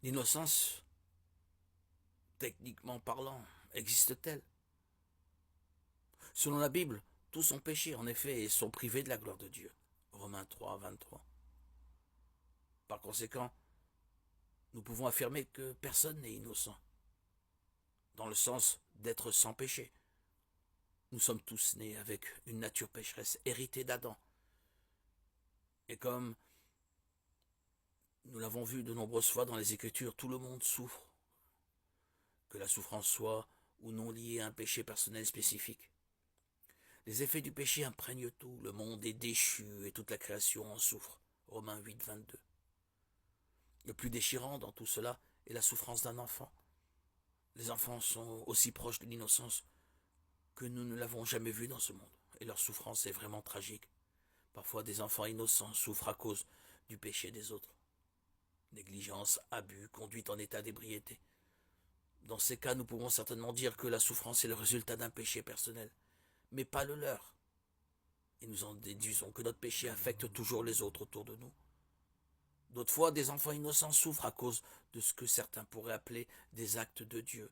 L'innocence, techniquement parlant, existe-t-elle? Selon la Bible, tous ont péché en effet et sont privés de la gloire de Dieu. Romains 3, 23. Par conséquent, nous pouvons affirmer que personne n'est innocent, dans le sens d'être sans péché. Nous sommes tous nés avec une nature pécheresse héritée d'Adam. Et comme nous l'avons vu de nombreuses fois dans les Écritures, tout le monde souffre, que la souffrance soit ou non liée à un péché personnel spécifique. Les effets du péché imprègnent tout, le monde est déchu et toute la création en souffre. Romains 8, 22. Le plus déchirant dans tout cela est la souffrance d'un enfant. Les enfants sont aussi proches de l'innocence que nous ne l'avons jamais vu dans ce monde, et leur souffrance est vraiment tragique. Parfois des enfants innocents souffrent à cause du péché des autres. Négligence, abus, conduite en état d'ébriété. Dans ces cas, nous pouvons certainement dire que la souffrance est le résultat d'un péché personnel, mais pas le leur. Et nous en déduisons que notre péché affecte toujours les autres autour de nous. D'autres fois, des enfants innocents souffrent à cause de ce que certains pourraient appeler des actes de Dieu.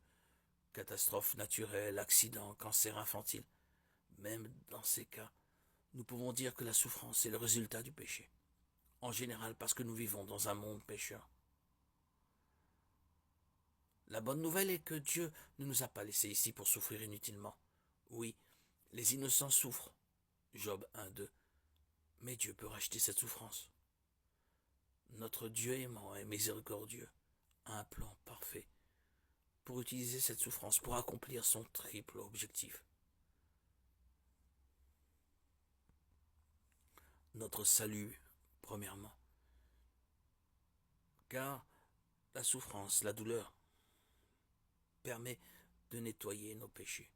Catastrophes naturelles, accidents, cancer infantile. Même dans ces cas, nous pouvons dire que la souffrance est le résultat du péché. En général parce que nous vivons dans un monde pécheur. La bonne nouvelle est que Dieu ne nous a pas laissés ici pour souffrir inutilement. Oui, les innocents souffrent. Job 1, 2. Mais Dieu peut racheter cette souffrance. Notre Dieu aimant et miséricordieux a un plan parfait pour utiliser cette souffrance pour accomplir son triple objectif. Notre salut, premièrement. Car la souffrance, la douleur, permet de nettoyer nos péchés.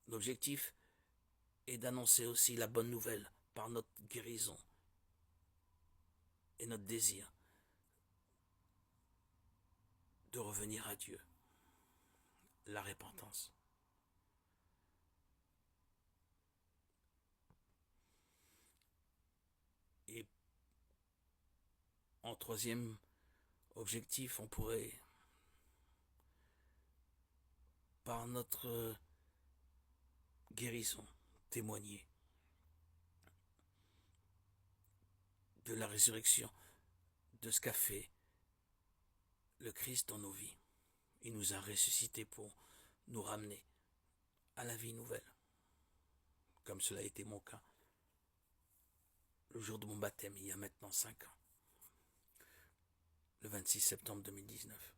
L'objectif est d'annoncer aussi la bonne nouvelle par notre guérison et notre désir de revenir à Dieu, la repentance. Et en troisième objectif, on pourrait, par notre guérison, témoigner de la résurrection, de ce qu'a fait le Christ dans nos vies. Il nous a ressuscités pour nous ramener à la vie nouvelle, comme cela a été mon cas le jour de mon baptême il y a maintenant 5 ans, le 26 septembre 2019.